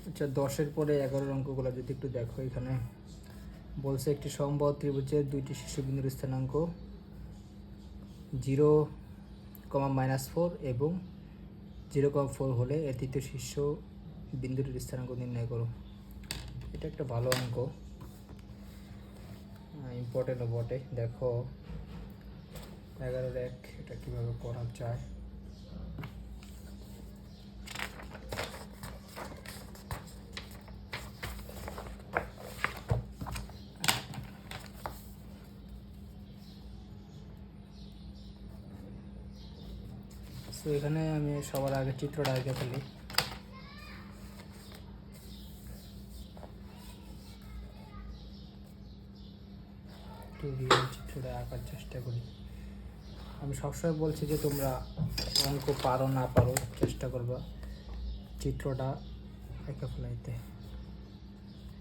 আচ্ছা 10-এর পরে 11 অঙ্কগুলো যদি একটু দেখো, এখানে বলছে একটি সমবাহু ত্রিভুজের দুইটি শীর্ষবিন্দুর স্থানাঙ্ক 0, -4 এবং 0,4 হলে এর তৃতীয় শীর্ষ বিন্দুটির স্থানাঙ্ক নির্ণয় করো। এটা একটা ভালো অঙ্ক, ইম্পর্টেন্টও বটে। দেখো 11-1 এটা কীভাবে করা যায়। তো এখানে আমি সবার আগে চিত্রটা আঁকে ফেলি। একটু রিয়েল চিত্রটা আঁকার চেষ্টা করি। আমি সবসময় বলছি যে তোমরা অঙ্ক পারো না পারো চেষ্টা করবা চিত্রটা এঁকে ফেলাইতে।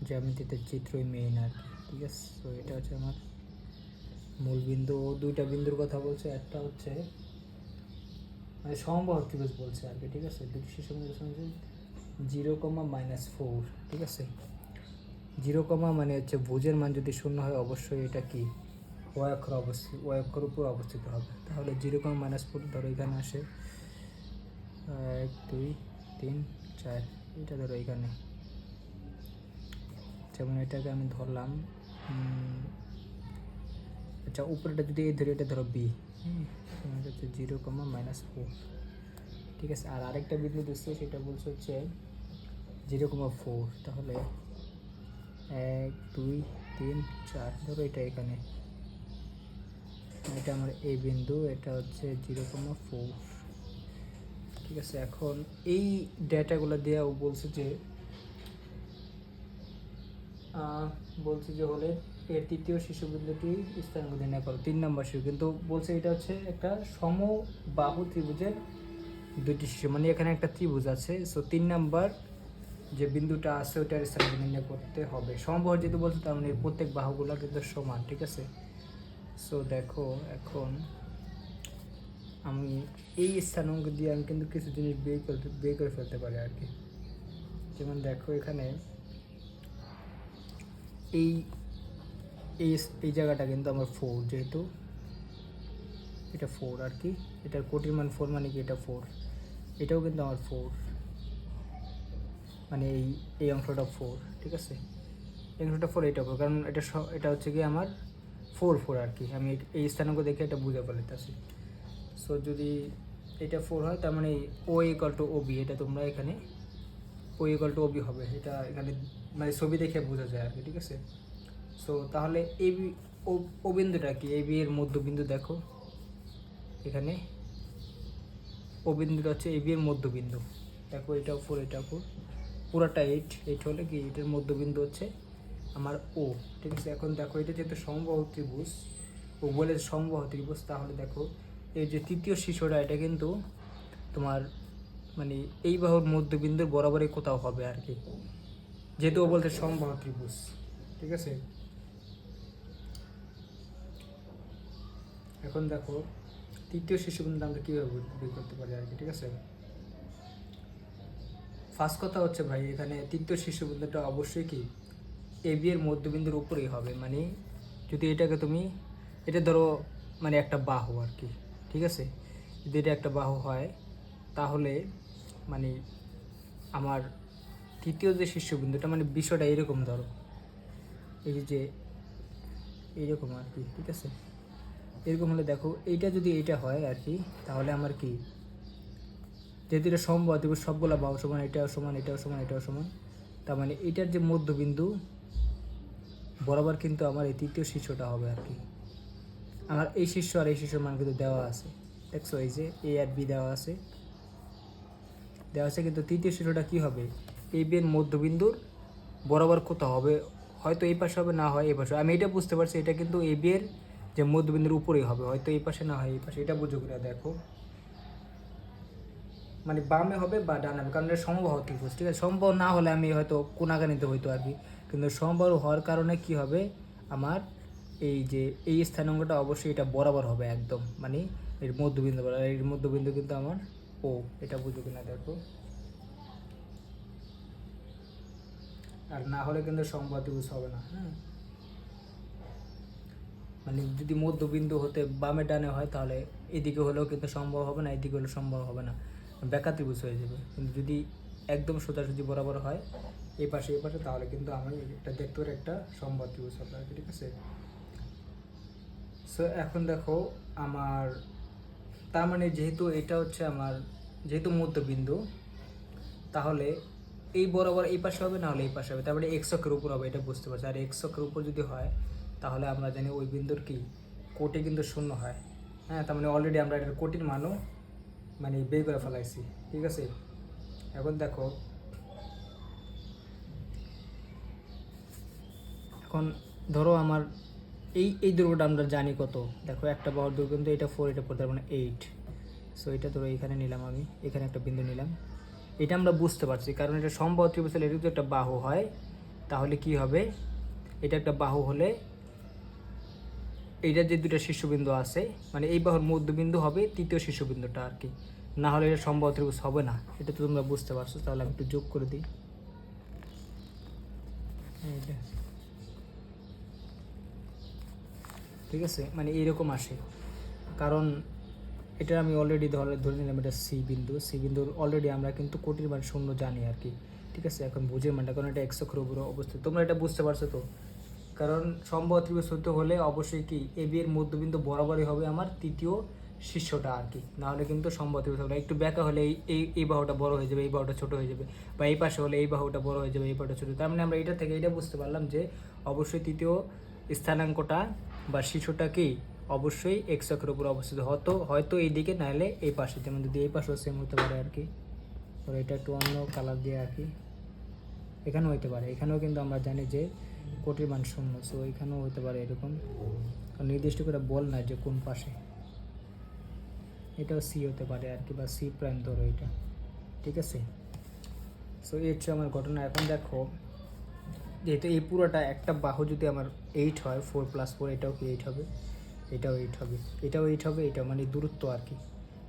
জ্যামিতিতে চিত্রই মেইন আর কি, ঠিক আছে। তো এটা হচ্ছে আমার মূল বিন্দু। ও দুইটা বিন্দুর কথা বলছে, একটা হচ্ছে মানে সমবাহু ত্রিভুজ বলছে আর কি, ঠিক আছে। দুটি শীর্ষ বিন্দু 0, -4, ঠিক আছে। 0, মানে হচ্ছে ভুজের মান যদি 0 হয় অবশ্যই এটা কি ওয়াই অক্ষর উপর অবস্থিত হবে। তাহলে 0, -4 ধরো এখানে আসে 1 2 3 4, এটা ধরো এখানে, যেমন এটাকে আমি ধরলাম। আচ্ছা উপরেটা যদি এই ধরি, এটা ধরো বি, হচ্ছে 0, -4, ঠিক আছে। আর আরেকটা বিন্দু দিচ্ছে, সেটা বলছে হচ্ছে 0,4। তাহলে 1 2 3 4, ধরো এটা এখানে, এটা আমার এই বিন্দু, এটা হচ্ছে 0,4, ঠিক আছে। এখন এই ডেটাগুলো দিয়ে ও বলছে যে হলে এর তৃতীয় শীর্ষবিন্দুটি স্থানাঙ্ক নির্ণয় করো, 3 নম্বর শীর্ষ। কিন্তু বলছে এটা হচ্ছে একটা সমবাহু ত্রিভুজের দুইটি শীর্ষ, মানে এখানে একটা ত্রিভুজ আছে। সো 3 নাম্বার যে বিন্দুটা আছে ওটার স্থানাঙ্ক নির্ণয় করতে হবে। সমবাহু যেহেতু বলছে, তার মানে প্রত্যেক বাহুগুলো কিন্তু সমান, ঠিক আছে। সো দেখো এখন আমি এই স্থানাঙ্ক দিয়ে আমি কিন্তু কিছু জিনিস বের করে ফেলতে পারি আর কি। যেমন দেখো এখানে এই এই জায়গাটা কিন্তু আমার 4, যেহেতু এটা 4 আর কি, এটার কোটির মান 4, মানে কি এটা 4, এটাও কিন্তু আমার 4, মানে এই অংশটা 4, ঠিক আছে। এই অংশটা 4, এটা 4, কারণ এটা হচ্ছে কি আমার 4 আর কি। আমি এই স্থানাঙ্ক দেখে এটা বুঝে ফেলতেছি। সো যদি এটা 4 হয়, তার মানে ও ইকুয়াল টু ওবি, এটা তোমরা এখানে ও ইকুয়াল টু ওবি হবে, এটা এখানে মানে ছবি দেখে বোঝা যায় আর কি, ঠিক আছে। সো তাহলে এবি ও বিন্দুটা কি, এবি এর মধ্যবিন্দু। দেখো এখানে ও বিন্দুটা হচ্ছে এবি এর মধ্যবিন্দু। দেখো এটাও 4, এটাও 4, পুরাটা 8 হলে কি এটার মধ্যবিন্দু হচ্ছে আমার ও, ঠিক আছে। এখন দেখো এটা যেহেতু সমবাহু ত্রিভুজ, ও বলে সমবাহু ত্রিভুজ, তাহলে দেখো এই যে তৃতীয় শীর্ষটা, এটা কিন্তু তোমার মানে এই বাহুর মধ্যবিন্দুর বরাবরই কোথাও হবে আর কি, যেহেতু ও বলতে সমবাহু ত্রিভুজ, ঠিক আছে। এখন দেখো তৃতীয় শীর্ষবিন্দু আমরা কীভাবে বের করতে পারি আর কি, ঠিক আছে। ফার্স্ট কথা হচ্ছে ভাই, এখানে তৃতীয় শীর্ষবিন্দুটা অবশ্যই কি এবি এর মধ্যবিন্দুর উপরেই হবে। মানে যদি এটাকে তুমি, এটা ধরো মানে একটা বাহু আর কি, ঠিক আছে। যদি এটা একটা বাহু হয়, তাহলে মানে আমার তৃতীয় যে শীর্ষবিন্দুটা, মানে বিষয়টা এরকম ধরো, এই যে এইরকম আর কি, ঠিক আছে। এরকম হলে দেখো এইটা যদি এইটা হয় আর কি, তাহলে আমার কি, যেহেতু এটা সমবাহু ত্রিভুজ, সবগুলো বাহু সমান, এটাও সমান, এটাও সমান, এটাও সমান, তার মানে এটার যে মধ্যবিন্দু বরাবর কিন্তু আমার এই তৃতীয় শীর্ষটা হবে আর কি। আমার এই শীর্ষ আর এই শীর্ষের মান কিন্তু দেওয়া আছে, দেখছো এই যে এ আর বি দেওয়া আছে, কিন্তু তৃতীয় শীর্ষটা কি হবে, এই বি এর মধ্যবিন্দুর বরাবর কোথাও হবে, হয়তো এই পাশে হবে, না হয় এই পাশে। আমি এটা বুঝতে পারছি, এটা কিন্তু এই বি এর যে মধ্যবিন্দুর উপরেই হবে, হয়তো এই পাশে, না হয় এই পাশে। এটা বুঝো করে দেখো, মানে বামে হবে বা ডানে হবে, কারণ এটা সমবাহু ত্রিভুজ, ঠিক আছে। সমবাহু না হলে আমি হয়তো কোনাগানিতে হইতো আর কি, কিন্তু সমবাহু হওয়ার কারণে কি হবে, আমার এই যে এই স্থানাঙ্কটা অবশ্যই এটা বরাবর হবে একদম, মানে এর মধ্যবিন্দু বরাবর। এর মধ্যবিন্দু কিন্তু আমার ও, এটা বুঝো কিনা দেখো। আর না হলে কিন্তু সমবাহু ত্রিভুজ হবে না। হ্যাঁ, মানে যদি মধ্যবিন্দু হতে বামে ডানে হয় তাহলে এদিকে হলেও কিন্তু সম্ভব হবে না, এদিকে হলেও সম্ভব হবে না, বেঁকা ত্রিভুজ হয়ে যাবে। কিন্তু যদি একদম সোজাসুজি বরাবর হয় এই পাশে তাহলে কিন্তু আমি এটা দেখতে পারি একটা সমবাহু ত্রিভুজ হবে আর কি, ঠিক আছে। সো এখন দেখো আমার, তার মানে যেহেতু এটা হচ্ছে আমার যেহেতু মধ্যবিন্দু, তাহলে এই বরাবর এই পাশে হবে, না হলে এই পাশে হবে, তারপরে এক্স অক্ষের উপর হবে, এটা বুঝতে পারছি। আর এক্স অক্ষের উপর যদি হয় তাহলে আমরা জানি ওই বিন্দুর কি কোটি কিন্তু শূন্য হয়। হ্যাঁ, তার মানে অলরেডি আমরা এটার কোটির মানও মানে বের করে ফেলাইছি, ঠিক আছে। এখন দেখো, এখন ধরো আমার এই দৈর্ঘ্যটা আমরা জানি কত, দেখো একটা বাহুর দৈর্ঘ্য কিন্তু এটা 4, এটা 4, তার মানে 8। সো এটা ধরো এখানে নিলাম, আমি এখানে একটা বিন্দু নিলাম, এটা আমরা বুঝতে পারছি কারণ এটা সমবাহু ত্রিভুজ হলে এটা যদি একটা বাহু হয় তাহলে কি হবে, এটা একটা বাহু হলে এইটার যে দুটো শীর্ষবিন্দু আছে মানে এই বাহুর মধ্যবিন্দু হবে তৃতীয় শীর্ষবিন্দুটা আর কি, না হলে এটা সমবাহু ত্রিভুজ হবে না, এটা তো তোমরা বুঝতে পারছো। তাহলে আমি একটু যোগ করে দিই, এইটা ঠিক আছে, মানে এইরকম আসে। কারণ এটা আমি অলরেডি ধরে নিলাম এটা সি বিন্দুর অলরেডি আমরা কিন্তু কোটির মান শূন্য জানি আর কি, ঠিক আছে। এখন বুঝের মানটা, কারণ এটা এক্স অক্ষের উপরে অবস্থিত, তোমরা এটা বুঝতে পারছো তো। কারণ সমবাহু ত্রিভুজ হতে হলে অবশ্যই কি এ বি এর মধ্যবিন্দু বরাবরই হবে আমার তৃতীয় শীর্ষটা আর কি, না হলে কিন্তু সমবাহু ত্রিভুজ হবে না। একটু ব্যাকা হলে এই বাহুটা বড় হয়ে যাবে, এই বাহুটা ছোট হয়ে যাবে, বা এই পাশে হলে এই বাহুটা বড় হয়ে যাবে, এই বাহুটা ছোট। তার মানে আমরা এটা থেকে এটা বুঝতে পারলাম যে অবশ্যই তৃতীয় স্থানাঙ্কটা বা শীর্ষটা কি অবশ্যই এক্স অক্ষের উপর অবস্থিত, হয়তো এই দিকে, নাহলে এই পাশে। যেমন যদি এই পাশেও সেম হতে পারে আর কি, তো এটা একটু অন্য কালার দিয়ে আর কি, এখানেও হতে পারে। এখানেও কিন্তু আমরা জানি যে কোটির মান শূন্য, সো এখানেও হতে পারে এরকম, নির্দিষ্ট করে বল না যে কোন পাশে। এটাও সি হতে পারে আর কি, বা সি প্রাইম ধরো এটা, ঠিক আছে। সো এই হচ্ছে আমার ঘটনা। এখন দেখো, যেহেতু এই পুরোটা একটা বাহু যদি আমার 8 হয়, 4 + 4, এটাও কি 8 হবে, এটাও 8 হবে, এটাও 8 হবে, এটা মানে দূরত্ব আর কি,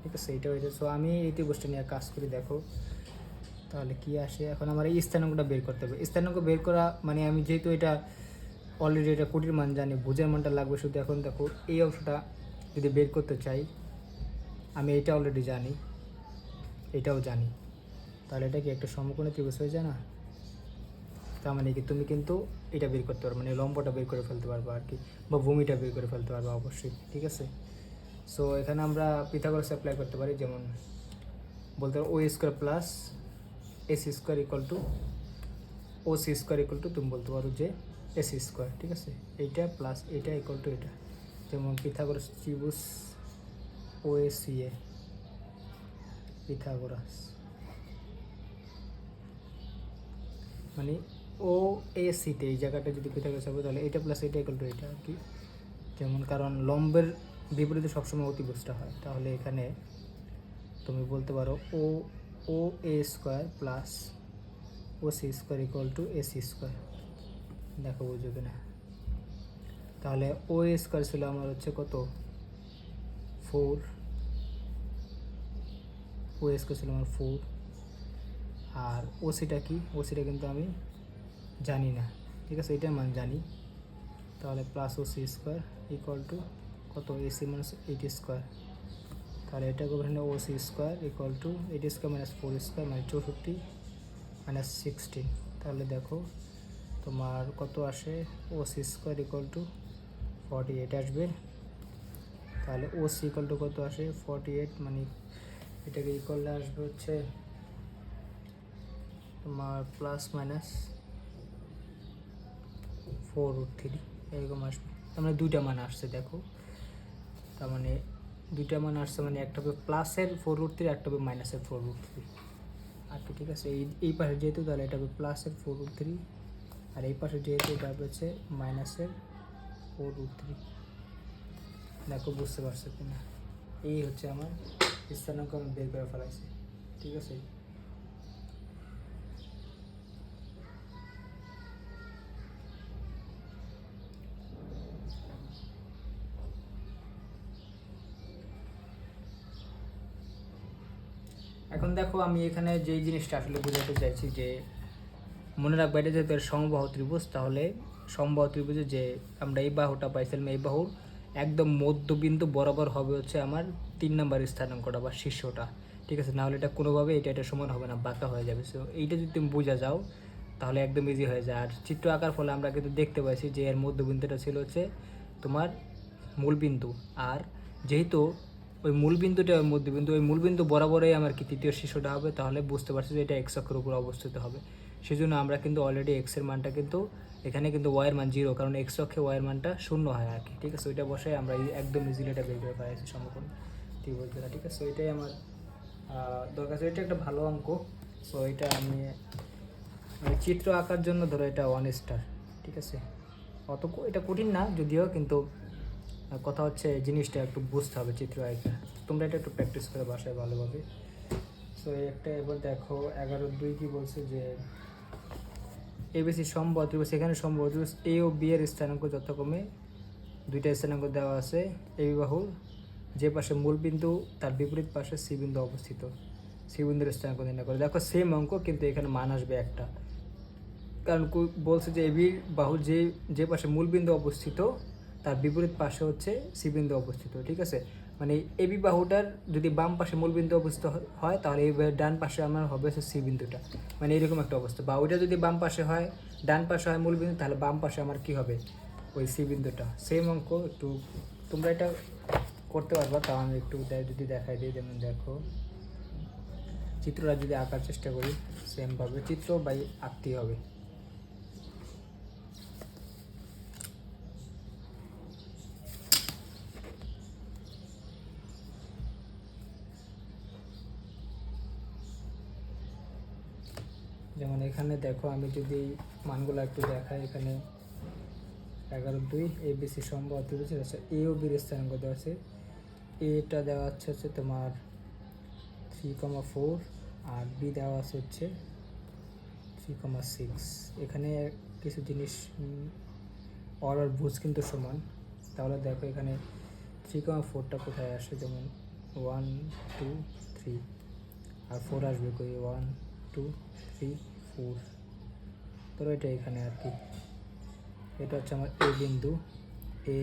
ঠিক আছে। এটাও এটা। সো আমি এই ত্রিভুজটা নিয়ে কাজ করি, দেখো তাহলে কি আসে। এখন আমার এই স্থানাঙ্কটা বের করতে হবে। স্থানাঙ্ক বের করা মানে আমি যেহেতু এটা অলরেডি এটা কোটির মান জানি, ভুজের মানটা লাগবে শুধু। এখন দেখো এই অংশটা যদি বের করতে চাই, আমি এটা অলরেডি জানি, এটাও জানি, তাহলে এটা কি একটা সমকোণী ত্রিভুজ হয়ে যায় না। তার মানে কি তুমি কিন্তু এটা বের করতে পারবে, মানে লম্বটা বের করে ফেলতে পারবে আর কি, বা ভূমিটা বের করে ফেলতে পারবে অবশ্যই, ঠিক আছে। সো এখানে আমরা পিথাগোরাস অ্যাপ্লাই করতে পারি, যেমন বলতে পারো O² plus AC² equal to OC² equal to, তুমি বলতে পারো যে AC², ঠিক আছে। এইটা প্লাস এইটা ইকুয়াল টু এটা, যেমন পিথাগোরাস ত্রিভুজ OACA, পিথাগোরাস মানে OACতে এই জায়গাটা যদি পিথাগোরাস হবে তাহলে এটা প্লাস এটা ইকুয়াল টু এটা আর কি। যেমন কারণ লম্বের বিপরীতে সবসময় অতিভুজটা হয়, তাহলে এখানে তুমি বলতে পারো OA² plus OC² equal to AC²। দেখো বুঝো কিনা। তাহলে OA² ছিল আমার হচ্ছে কত 4, OA² ছিল আমার 4, আর ওসিটা কি, ওসিটা কিন্তু আমি জানি না, ঠিক আছে, এটার মান জানি। তাহলে প্লাস OC² ইকুয়াল টু কত, AC - 8²। তাহলে এটা করবো OC² ইকুয়াল টু 8² - 4² মানে 64 - 16। তাহলে দেখো তোমার কত আসে, OC² ইকুয়াল টু 48 আসবে। তাহলে OC ইকুয়াল টু কত আসে 48, মানে এটাকে ইকুয়াল আসবে হচ্ছে তোমার ±4√3 এরকম আসবে। তার মানে দুইটা মান আসছে দেখো, তার মানে দুইটা মান আসছে, মানে একটা হবে প্লাসের 4√3, একটা হবে মাইনাসের 4√3 আর কি, ঠিক আছে। এই পাশে যেহেতু তাহলে এটা হবে প্লাসের 4√3, আর এই পাশে যেহেতু এটা হচ্ছে মাইনাসের 4√3। দেখো বুঝতে পারছো কিনা। এই হচ্ছে আমার স্থানাঙ্ক আমি বের করে ফেলাইছি, ঠিক আছে। এখন দেখো আমি এখানে যেই জিনিসটা আসলে বোঝাতে চাইছি যে মনে রাখবে এটা যেহেতু সমবাহু ত্রিভুজ, তাহলে সমবাহু ত্রিভুজে যে আমরা এই বাহুটা পাইছিলাম, এই বাহুর একদম মধ্যবিন্দু বরাবর হবে হচ্ছে আমার 3 নম্বর স্থানাঙ্কটা বা শীর্ষটা, ঠিক আছে? নাহলে এটা কোনোভাবে এটা সমান হবে না, বাঁকা হয়ে যাবে। সো এইটা যদি তুমি বোঝা যাও তাহলে একদম ইজি হয়ে যায়। আর চিত্র আঁকার ফলে আমরা কিন্তু দেখতে পাইছি যে এর মধ্যবিন্দুটা ছিল হচ্ছে তোমার মূলবিন্দু, আর যেহেতু ওই মূলবিন্দুটা ওই মধ্যবিন্দু, ওই মূলবিন্দু বরাবরই আমার কি তৃতীয় শীর্ষটা হবে, তাহলে বুঝতে পারছি যে এটা এক্স অক্ষের উপর অবস্থিত হবে। সেই জন্য আমরা কিন্তু অলরেডি এক্সের মানটা কিন্তু এখানে কিন্তু ওয়াইয়ের মান 0, কারণ এক্স অক্ষে ওয়াইয়ের মানটা 0 হয় আর কি, ঠিক আছে? ওইটা বসে আমরা একদম ইজিলি এটা বের করে পাইছি সমকোণ ত্রিভুজ দ্বারা, ঠিক আছে? ওইটাই আমার দরকার ছিল। এটা একটা ভালো অঙ্ক। সো এটা আমি মানে চিত্র আঁকার জন্য ধরো এটা 1 স্টার, ঠিক আছে? এটা কঠিন না যদিও, কিন্তু কথা হচ্ছে জিনিসটা একটু বুঝতে হবে চিত্র আঁকা। তোমরা এটা একটু প্র্যাকটিস করে বাসায় ভালোভাবে। সো একটা এবার দেখো 11-2 কি বলছে যে এবিসি সমবাহু ত্রিভুজ, এখানে সমবাহু ত্রিভুজ এ ও বি এর স্থানাঙ্ক যথাক্রমে দুইটা স্থানাঙ্ক দেওয়া আছে। এই বাহুর যে পাশে মূল বিন্দু তার বিপরীত পাশে সি বিন্দু অবস্থিত, সি বিন্দুর স্থানাঙ্ক নির্ণয় করে। দেখো সেম অঙ্ক, কিন্তু এখানে মান আসবে একটা, কারণ বলছে যে এবির বাহু যে পাশে মূল বিন্দু অবস্থিত তার বিপরীত পাশে হচ্ছে সি বিন্দু অবস্থিত, ঠিক আছে? মানে এবি বাহুটার যদি বাম পাশে মূল বিন্দু অবস্থিত হয়, তাহলে এই ডান পাশে আমার হবে হচ্ছে সি বিন্দুটা, মানে এরকম একটা অবস্থা। বা ওইটা যদি বাম পাশে হয়, ডান পাশে হয় মূল বিন্দু, তাহলে বাম পাশে আমার কি হবে, ওই সি বিন্দুটা। সেম অঙ্ক, একটু তোমরা এটা করতে পারবা। তাও আমি একটু যদি দেখাই দিই, যেমন দেখো চিত্রটা যদি আঁকার চেষ্টা করি, সেমভাবে চিত্র বাই আঁকতেই হবে। যেমন এখানে দেখো আমি যদি মানগুলো একটু দেখাই, এখানে 11-2 এবিসি সমবাহু ত্রিভুজ আছে, এ ও বির স্থানাঙ্ক দেওয়া আছে। এটা দেওয়া হচ্ছে তোমার 3,4, আর বি দেওয়া আছে হচ্ছে 3,6। এখানে কিছু জিনিস অর আর ভুজ কিন্তু সমান, তাহলে দেখো এখানে 3,4টা কোথায় আসে, যেমন 1 2 3, আর 4 আসবে কই, 1 2 3 4। ধরো এটা এখানে আর কি, এটা হচ্ছে আমার এ বিন্দু, এ,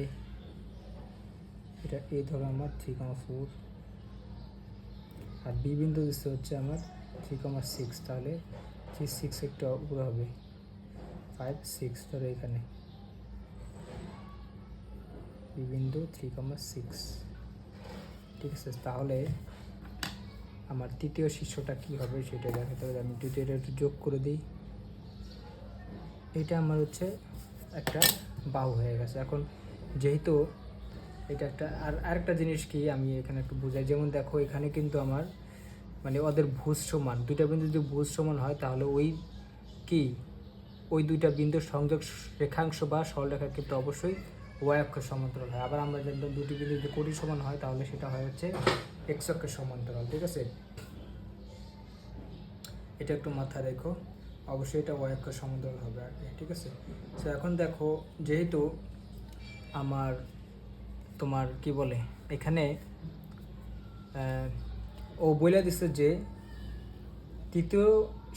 এটা এ ধরো আমার 3,4, আর বি বিন্দু দিচ্ছে হচ্ছে আমার 3,6, তাহলে 3 6 একটা উপরে হবে 5 6। ধরো এখানে বি বিন্দু 3,6, ঠিক আছে? তাহলে আমার তৃতীয় শীর্ষটা কি হবে সেটা দেখাতে হবে। আমি তৃতীয়টা একটু যোগ করে দিই। এটা আমার হচ্ছে একটা বাহু হয়ে গেছে। এখন যেহেতু এটা একটা, আরেকটা জিনিস কি আমি এখানে একটু বোঝাই, যেমন দেখো এখানে কিন্তু আমার মানে ওদের ভুজ সমান, দুইটা বিন্দু যদি ভুজ সমান হয়, তাহলে ওই দুইটা বিন্দুর সংযোগ রেখাংশ বা সরলরেখা কিন্তু অবশ্যই ওয়াই অক্ষের সমান্তরাল হয়। আবার আমরা জানতাম দুটি বিন্দু যদি কোটি সমান হয়, তাহলে সেটা হয় হচ্ছে এক্স অক্ষের সমান্তরাল, ঠিক আছে? এটা একটু মাথায় রেখো, অবশ্যই এটা ওয়াই অক্ষের সমান্তরাল হবে আর কি, ঠিক আছে? তো এখন দেখো যেহেতু আমার তোমার কি বলে এখানে ও বলে দিচ্ছে যে তৃতীয়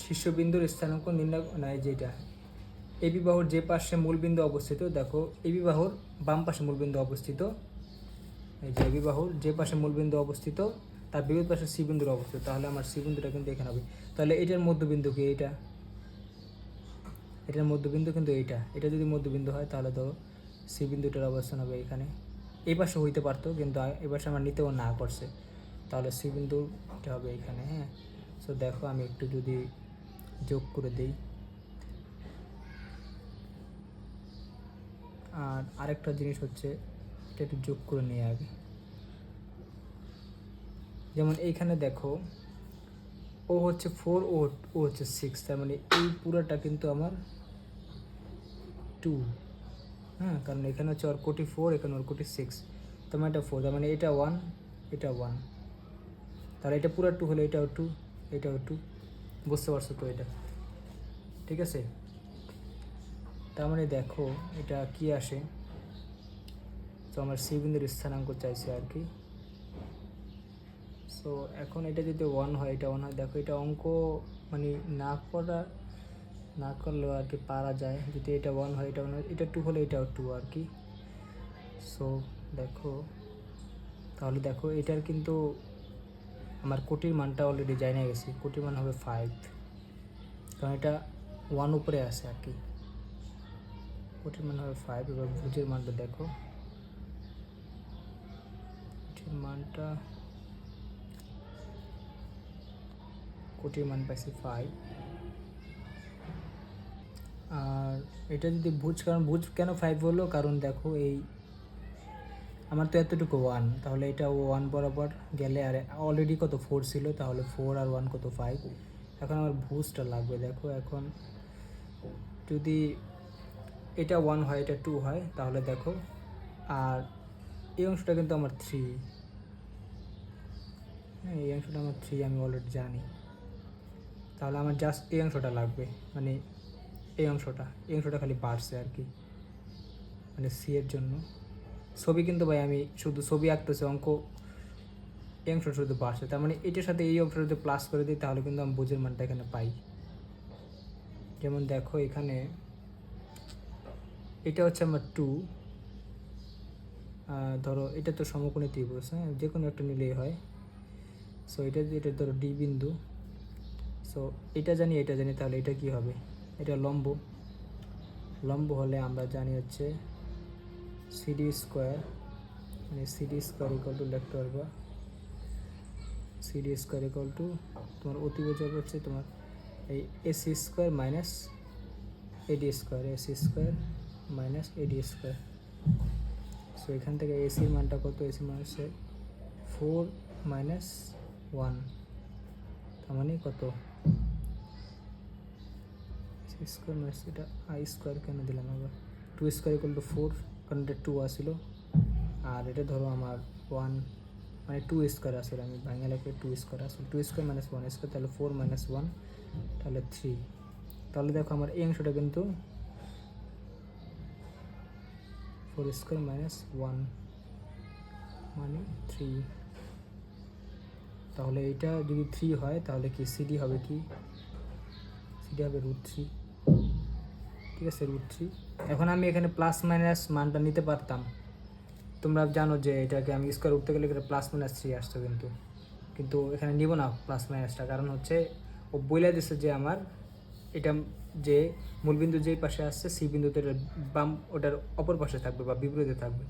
শীর্ষবিন্দুর স্থানাঙ্ক নির্ণয়, না যেটা এবি বাহুর যে পাশে মূলবিন্দু অবস্থিত, দেখো এবি বাহুর বাম পাশে মূলবিন্দু অবস্থিত, এই যে এবি বাহুর যে পাশে মূলবিন্দু অবস্থিত তার বিপরীত পাশে সি বিন্দুর অবস্থিত, তাহলে আমার সি বিন্দুটা কিন্তু এখানে হবে। তাহলে এটার মধ্যবিন্দু কি, এটার মধ্যবিন্দু কিন্তু এটা যদি মধ্যবিন্দু হয়, তাহলে তো সি বিন্দুটার অবস্থান হবে এখানে। এই পাশে হইতে পারতো, কিন্তু এই পাশে আমার নিতেও না করছে, তাহলে সি বিন্দুটা হবে এখানে। হ্যাঁ, সো দেখো আমি একটু যদি যোগ করে দিই, আর আরেকটা জিনিস হচ্ছে এটা একটু যোগ করে নিয়ে আগে। যেমন এইখানে দেখো ও হচ্ছে 4, ও হচ্ছে 6, তার মানে এই পুরোটা কিন্তু আমার 2। হ্যাঁ, কারণ এখানে হচ্ছে ওর কোটি 4, এখানে ওর কোটি 6, তার মানে এটা 4, তার মানে এটা 1, এটা 1, তাহলে এটা পুরো 2 হলে এটাও 2, এটাও 2। বুঝতে পারছো তো এটা, ঠিক আছে? তার মানে দেখো এটা কি আসে, তো আমার সি বিন্দুর স্থানাঙ্ক চাইছে আর কি। সো এখন এটা যদি 1 হয়, এটা 1 হয়, দেখো এটা অঙ্ক মানে না করা না করলেও আর কি পারা যায়, যদি এটা 1 হয় এটা 1 হয়, এটা 2 হলে এটাও 2 আর কি। সো দেখো, তাহলে দেখো এটার কিন্তু আমার কোটির মানটা অলরেডি জানিয়ে গেছি, কোটির মান হবে 5, কারণ এটা 1 উপরে আছে আর কি। কোটির মান হবে 5। এবার ভুজের মানটা দেখো, কোটির মানটা, কোটির মান পাইছি 5। আর এটা যদি ভুজ, কারণ ভুজ কেন 5 হলো, কারণ দেখো এই আমার তো এতটুকু 1, তাহলে এটা 1 বরাবর গেলে, আর অলরেডি কত 4 ছিল, তাহলে 4 আর 1 কত 5। এখন আমার ভুজটা লাগবে। দেখো এখন যদি এটা 1 হয় এটা 2 হয়, তাহলে দেখো, আর এই অংশটা কিন্তু আমার 3, হ্যাঁ এই অংশটা আমার 3 আমি অলরেডি জানি, তাহলে আমার জাস্ট এই অংশটা লাগবে, মানে এই অংশটা খালি বাড়ছে আর কি, মানে সি এর জন্য। ছবি কিন্তু ভাই আমি শুধু ছবি আঁকতেছি, অঙ্ক এই অংশ শুধু বাড়ছে, তার মানে এটার সাথে এই অংশটা যদি প্লাস করে দিই তাহলে কিন্তু আমি ভুজের মানটা এখানে পাই। যেমন দেখো এখানে এটা হচ্ছে আমার 2, ধরো এটা তো সমকোণী ত্রিভুজ, হ্যাঁ যে কোনো একটা নিলেই হয়। সো এটা ধরো ডি বিন্দু। সো এটা জানি তাহলে এটা কি হবে, এটা লম্ব। লম্ব হলে আমরা জানি হচ্ছে সিডি স্কোয়ার, মানে সিডি স্কোয়ার ইকুয়াল টু লিখতে পারবা, সিডি স্কোয়ার ইকুয়াল টু তোমার অতিভুজ হচ্ছে তোমার এই এসি স্কোয়ার মাইনাস এডি স্কোয়ার, এসি স্কোয়ার মাইনাস এডি স্কোয়ার। সো এখান থেকে এসির মানটা কত, এসির মান হচ্ছে 4 মাইনাস 1, তার মানে কত স্কোয়ার মাইনাস এটা আই স্কোয়ার কেন দিলাম আবার, 2 স্কোয়ার ইকুয়াল টু 4, কারণ এটা 2 আসছিল, আর এটা ধরো আমার 1, মানে 2 স্কোয়ার আসলে আমি ভাঙা লাগবে 2 স্কোয়ার আসলে, 2 স্কোয়ার মাইনাস 1 স্কোয়ার, তাহলে 4 মাইনাস 1 তাহলে 3। তাহলে দেখো আমার এই অংশটা কিন্তু 4 স্কোয়ার মাইনাস 1 মানে 3, তাহলে এটা যদি 3 হয় তাহলে কি সিডি হবে, কি সিডি হবে √3, ঠিক আছে √3। এখন আমি এখানে প্লাস মাইনাস মানটা নিতে পারতাম, তোমরা জানো যে এটাকে আমি স্কোয়ার উঠতে গেলে প্লাস মাইনাস 3 আসতো, কিন্তু এখানে নিব না প্লাস মাইনাসটা, কারণ হচ্ছে ও বলে দিচ্ছে যে আমার এটা যে মূলবিন্দু যেই পাশে আসছে সি বিন্দুতে বাম ওটার অপর পাশে থাকবে বা বিপরীতে থাকবে,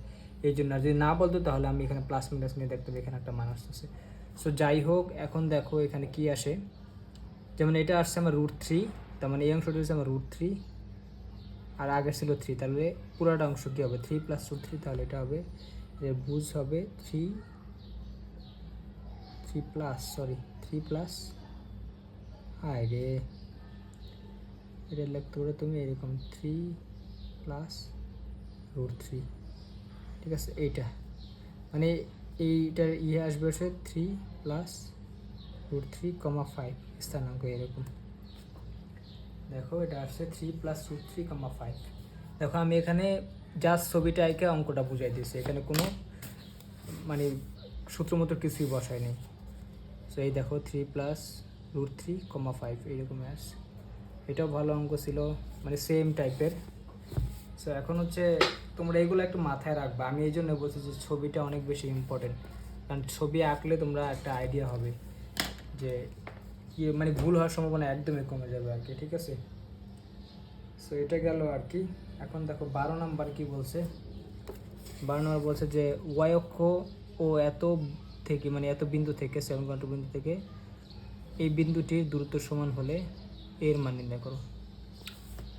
এই জন্য। আর যদি না বলতো তাহলে আমি এখানে প্লাস মাইনাস নিয়ে দেখতাম এখানে একটা মান আসতেছে। সো যাই হোক, এখন দেখো এখানে কি আসে, যেমন এটা আসছে আমার √3, তার মানে এই অংশটা হচ্ছে আমার √3, আর আগে ছিল 3, তাহলে পুরোটা অংশ কী হবে 3 প্লাস √3, তাহলে এটা হবে যে ভুজ হবে 3 প্লাস, হাই রে এটা লিখতে পারো তুমি এরকম 3 প্লাস √3, ঠিক আছে। এইটা মানে এইটার আসবে হচ্ছে 3 প্লাস √3, 5 স্থানাঙ্ক এরকম। দেখো এটা আসছে 3 প্লাস √3, 5। দেখো আমি এখানে জাস্ট ছবিটা এঁকে অঙ্কটা বুঝাই দিয়েছি, এখানে কোনো মানে সূত্র মতো কিছুই বসায় নেই। সো এই দেখো 3 প্লাস √3, 5 এইরকমই আসছে। এটাও ভালো অঙ্ক ছিল, মানে সেম টাইপের। সো এখন হচ্ছে তোমরা এগুলো একটু মাথায় রাখবা, আমি এই জন্য বলছি যে ছবিটা অনেক বেশি ইম্পর্টেন্ট, কারণ ছবি আঁকলে তোমরা একটা আইডিয়া হবে যে কি, মানে ভুল হওয়ার সম্ভাবনা একদমই কমে যাবে আর কি, ঠিক আছে। সো এটা গেল আর কি। এখন দেখো 12 নাম্বার কি বলছে, 12 নম্বর বলছে যে ওয়াই অক্ষ ও এত থেকে, মানে এত বিন্দু থেকে 7.2 বিন্দু থেকে এই বিন্দুটির দূরত্ব সমান হলে এর মান নির্ণয় করো,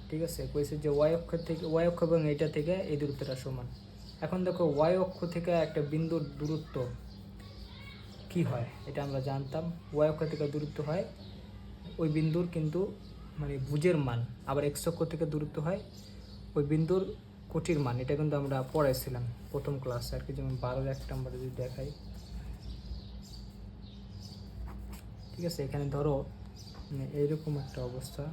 ঠিক আছে। কইছে যে ওয়াই অক্ষ এবং এটা থেকে এই দূরত্বটা সমান। এখন দেখো ওয়াই অক্ষ থেকে একটা বিন্দুর দূরত্ব কি হয় এটা আমরা জানতাম, ওয়াই অক্ষ থেকে দূরত্ব হয় ওই বিন্দুর কিন্তু মানে ভুজের মান, আবার এক্স অক্ষ থেকে দূরত্ব হয় ওই বিন্দুর কোটির মান, এটা কিন্তু আমরা পড়াইছিলাম প্রথম ক্লাসে আর কি। যেমন 12 1 নাম্বার যদি দেখাই, ঠিক আছে। এখানে ধরো এইরকম একটা অবস্থা,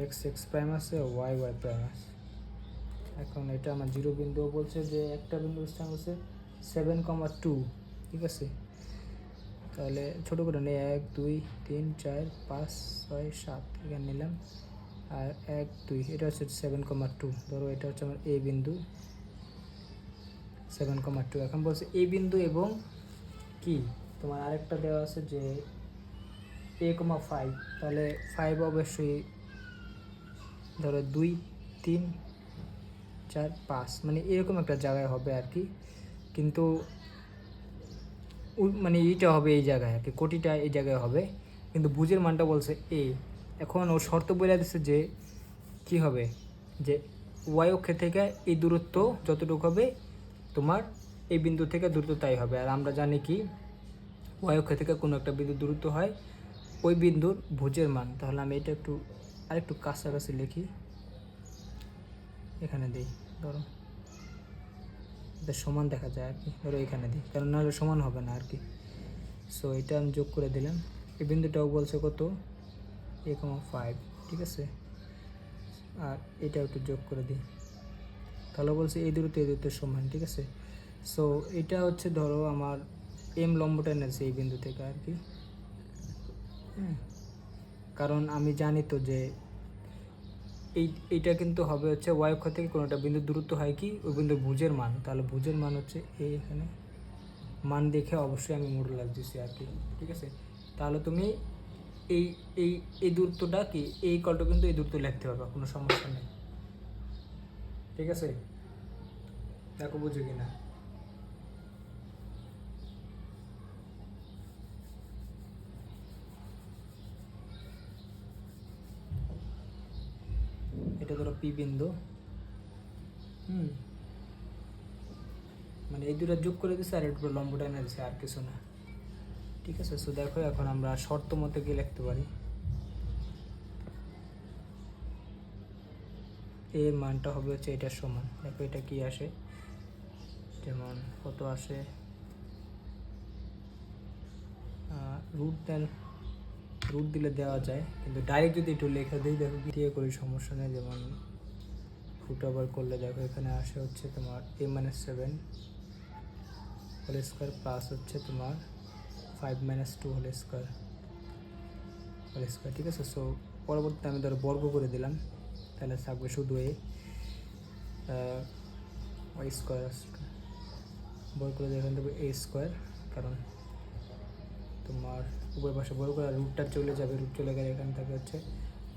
x প্রাইম আছে, y প্রাইম আছে। এখন এটা আমার 0 বিন্দু বলছে যে একটা বিন্দুর স্থান হচ্ছে 7,2, ঠিক আছে। তাহলে ছোটো করে নিই 1 2 3 4 5 6 7 এখানে নিলাম, আর 1 2 এটা হচ্ছে 7,2, ধরো এটা হচ্ছে আমার এ বিন্দু 7,2। এখন বলছে এ বিন্দু এবং কি তোমার আরেকটা দেওয়া আছে যে a,5, তাহলে 5 অবশ্যই ধরো 2 3 4 5 মানে এরকম একটা জায়গায় হবে আর কি, কিন্তু মানে এইটা হবে এই জায়গায় আর কি, কোটিটা এই জায়গায় হবে, কিন্তু ভুজের মানটা বলছে এ। এখন ও শর্ত বলে দিচ্ছে যে কি হবে, যে ওয়াই অক্ষ থেকে এই দূরত্ব যতটুকু হবে তোমার এই বিন্দু থেকে দূরত্ব তাই হবে। আর আমরা জানি কি ওয়াই অক্ষ থেকে কোনো একটা বিন্দু দূরত্ব হয় ওই বিন্দুর ভুজের মান। তাহলে আমি এটা একটু আরেকটু কাছাকাছি লিখি, এখানে দিই, ধরো এটা সমান দেখা যায় আর কি, ধরো এখানে দিই, কারণ নাহলে সমান হবে না আর কি। সো এটা আমি যোগ করে দিলাম, এই বিন্দুটাও বলছে কত a,5, ঠিক আছে, আর এটাও একটু যোগ করে দিই, তাহলে বলছে এই দূরত্ব সমান, ঠিক আছে। সো এটা হচ্ছে ধরো আমার এম লম্বটা এনেছে এই বিন্দু থেকে আর কি, হ্যাঁ, কারণ আমি জানি তো যে এইটা কিন্তু হবে হচ্ছে ওয়াই অক্ষ থেকে কোনো একটা বিন্দুর দূরত্ব হয় কি ওই বিন্দুর ভুজের মান, তাহলে ভুজের মান হচ্ছে এই, এখানে মান দেখে অবশ্যই আমি মডুলাস দিচ্ছি আর কি, ঠিক আছে। তাহলে তুমি এই এই এই দূরত্বটা কি এই কলটা কিন্তু এই দূরত্ব লিখতে পারবে, কোনো সমস্যা নেই, ঠিক আছে। দেখো বুঝো কি না। এটা ধরো পি বিন্দু, মানে এই দুটো যোগ করে দিচ্ছে আর একটু লম্বটা এনে দিচ্ছে, আর কিছু না, ঠিক আছে। সো দেখো এখন আমরা শর্ত মতো কি লিখতে পারি, এর মানটা হবে হচ্ছে এটার সমান। দেখো এটা কি আসে, যেমন কত আসে রুট দিলে দেওয়া যায়, কিন্তু ডাইরেক্ট যদি একটু লেখা দিই দেখো দিয়ে করি সমস্যা নেই, যেমন রুট ওভার করলে দেখো এখানে আসে হচ্ছে তোমার a-7 হোল স্কোয়ার প্লাস হচ্ছে তোমার 5-2 হোল স্কোয়ার, ঠিক আছে। সো পরবর্তীতে আমি ধরো বর্গ করে দিলাম, তাহলে থাকবে শুধু ওয়াই স্কোয়ার, বর্গ করে এখান থেকে এ স্কোয়ার, কারণ তোমার উভয় পাশে বর্গ করে রুটটা চলে যাবে, রুট চলে গেলে এখান থেকে হচ্ছে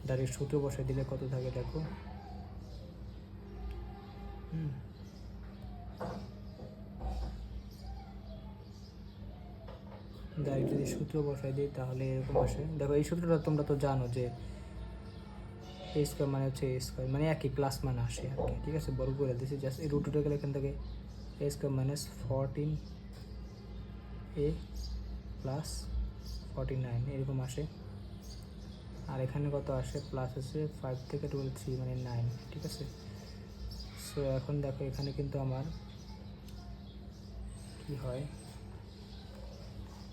ডাইরেক্ট সূত্র বসে দিলে কত থাকে দেখো, ডাইরেক্ট যদি সূত্র বসাই দিই তাহলে এরকম আসে। দেখো এই সূত্রটা তোমরা তো জানো যে এ স্কোয়ার মানে হচ্ছে এ স্কোয়ার, মানে একই প্লাস মান আসে আর কি, ঠিক আছে। বর্গ করে দিয়েছি, জাস্ট এই রুট উঠে গেলে এখান থেকে এ স্কোয়ার মাইনাস 14a প্লাস 49 এরকম আসে। আর এখানে কত আসে, প্লাস আছে 5 থেকে 12 3 মানে 9, ঠিক আছে। সো এখন দেখো এখানে কিন্তু আমার কি হয়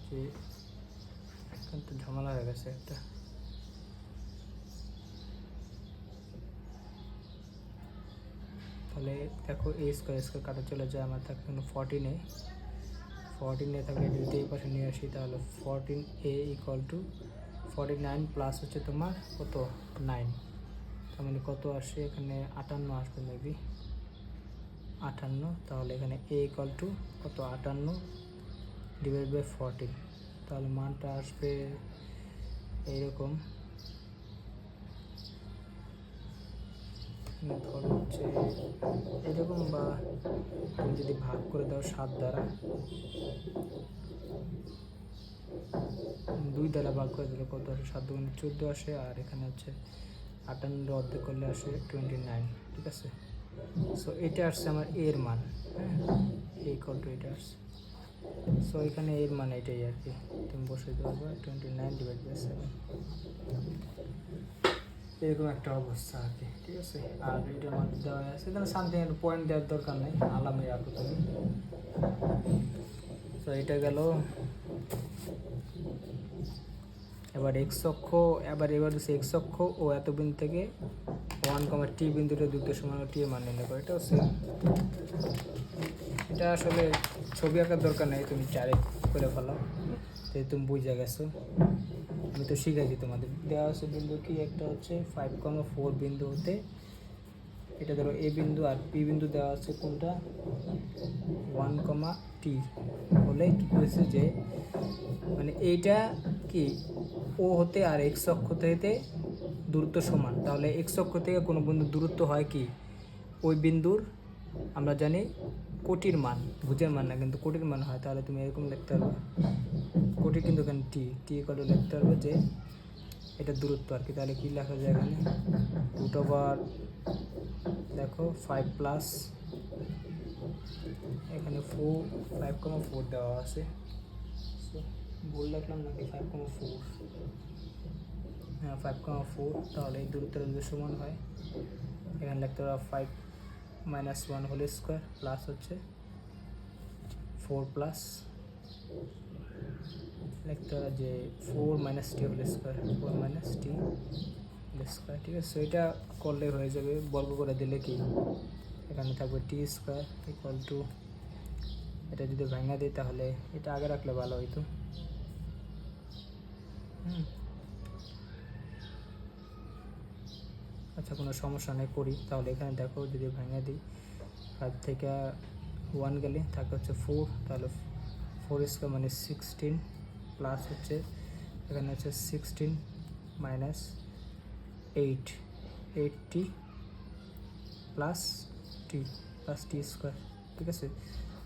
যে এখন তো ঝামেলা হয়ে গেছে একটা, তাহলে দেখো এ স্কোয়ার কাটা চলে যায়, আমার থাকে এখানে 14a থাকে, যদি এই পাশে নিয়ে আসি তাহলে 14a ইকুয়াল টু 49 প্লাস হচ্ছে তোমার কত 9, তার মানে কত আসে এখানে 58 আসবে মেবি 58, তাহলে এখানে a ইকুয়াল টু কত 58 ডিভাইড বাই 14, তাহলে মানটা আসবে এইরকম, ধরো হচ্ছে এরকম, বা তুমি যদি ভাগ করে দাও 7 দ্বারা, 2 দ্বারা ভাগ করে দিলে কত আসে 7 দুগুণে 14 আসে, আর এখানে হচ্ছে 58 অর্ধেক করলে আসে 29, ঠিক আছে। সো এটা আসছে আমার এর মান, হ্যাঁ এই কলটা এটা আসছে। সো এখানে এর মান এটাই আর কি, তুমি বসে দেওয়া 29 ডিভাইড বাই 7, এরকম একটা অবস্থা আর কি, ঠিক আছে। আর এটার মান দেওয়া আছে, এখানে সামথিং একটা পয়েন্ট দেওয়ার দরকার নেই, আলামে রাখো তুমি। তো এটা গেল। এবার এক্স অক্ষ, এবার হচ্ছে এক্স অক্ষ ও এত বিন্দু থেকে 1, টি বিন্দুটা দ্রুত সমান টি এর মান নির্ণয় করে, এটাও সেম। এটা আসলে ছবি আঁকার দরকার নেই, তুমি ডাইরেক্ট করে ফেলো। যে তুমি বুঝে গেছো, আমি তো শিখাইছি তোমাদের। দেওয়া আছে বিন্দু কি, একটা হচ্ছে 5,4 বিন্দু হতে, এটা ধরো এ বিন্দু আর পি বিন্দু দেওয়া আছে কোনটা 1,t হলে কী করেছে যে মানে এইটা কি ও হতে আর এক্স অক্ষ থেকে দূরত্ব সমান, তাহলে এক্স অক্ষ থেকে কোনো বিন্দুর দূরত্ব হয় কি ওই বিন্দুর আমরা জানি কোটির মান, ভুজের মান না কিন্তু কোটির মান হয়। তাহলে তুমি এরকম লিখতে পারবে কোটি কিন্তু এখানে টি করে লিখতে পারবে যে এটা দূরত্ব আর কি। তাহলে কী লেখা যায় এখানে √, দেখো 5 প্লাস এখানে 5,4 দেওয়া আছে, ভুল লিখলাম নাকি 5,4, হ্যাঁ 5,4। তাহলে এই দূরত্বের যদি সমান হয় এখানে লিখতে পারবো 5 - 1 হোল স্কোয়ার প্লাস হচ্ছে 4 প্লাস লিখতে হবে যে 4 - t whole square, 4 - t whole square, ঠিক আছে। এটা করলে হয়ে যাবে, বর্গ করে দিলে কি এখানে থাকবে টি স্কোয়ার ইকুয়াল টু, এটা যদি ভাঙা দিই তাহলে এটা আগে রাখলে ভালো হইতো। আচ্ছা কোনো সমস্যা নেই, করি তাহলে। এখানে দেখো যদি ভাঙা দিই 5 থেকে 1 গেলে থাকে হচ্ছে 4, তাহলে 4 স্কোয়ার মানে 16 প্লাস হচ্ছে এখানে হচ্ছে 16 মাইনাস 8t প্লাস টি স্কোয়ার, ঠিক আছে।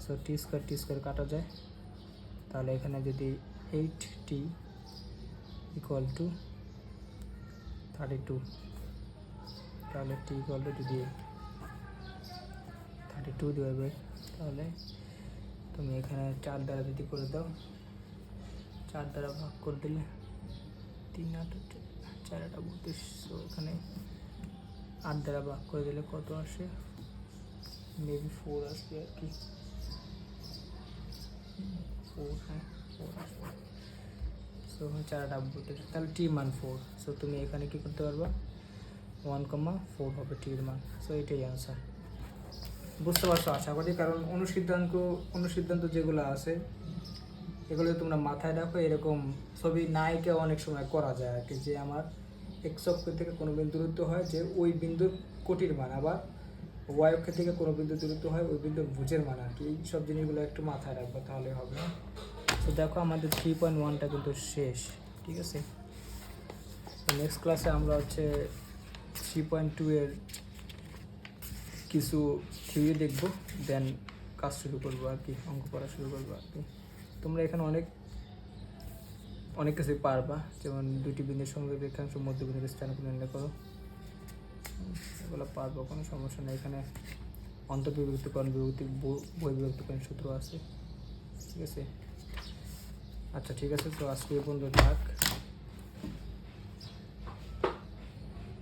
সো টি স্কোয়ার কাটা যায়, তাহলে এখানে যদি 8t ইকুয়াল টু 32, তাহলে টি ইকুয়াল টু যদি 32 দেবে, তাহলে তুমি এখানে 4 দ্বারা যদি করে দাও, 4 দ্বারা ভাগ করে দিলে 3 8 4 8 32, সো এখানে 8 দ্বারা ভাগ করে দিলে কত আসে, মেবি 4 আসবে আর কি, 4, হ্যাঁ 4 আসবে। সো 4 8 32, তাহলে টি মান 4। সো তুমি এখানে কি করতে পারবা 1,4 হবে টির মান। সো এটাই অ্যান্সার। বুঝতে পারছো আশা করি, কারণ অনুসিদ্ধান্ত যেগুলো আছে এগুলো তোমরা মাথায় রাখো। এরকম ছবি নায়িকা অনেক সময় করা যায় আর কি, যে আমার এক্স অক্ষ থেকে কোনো বিন্দু দূরত্ব হয় যে ওই বিন্দুর কোটির মান, আবার ওয়াই অক্ষ থেকে কোনো বিন্দু দূরত্ব হয় ওই বিন্দুর ভুজের মান আর কি। এই সব জিনিসগুলো একটু মাথায় রাখবো তাহলে হবে। তো দেখো আমাদের 3.1টা কিন্তু শেষ, ঠিক আছে। নেক্সট ক্লাসে আমরা হচ্ছে 3.2 এর কিছু থিওরি দেখবো, দেন কাজ শুরু করবো আর কি, অঙ্ক করা শুরু করবো আর কি। তোমরা এখানে অনেক কিছুই পারবা, যেমন দুটি বিন্দুর সঙ্গে রেখাংশ মধ্যবিন্দুর স্থান নির্ণয় করো, এগুলো পারবো, কোনো সমস্যা নেই। এখানে অন্তর্বিভক্তিকরণ, বহির্বিভক্তিকরণ সূত্র আছে, ঠিক আছে। আচ্ছা ঠিক আছে, তো আজকে এই পর্যন্ত থাক।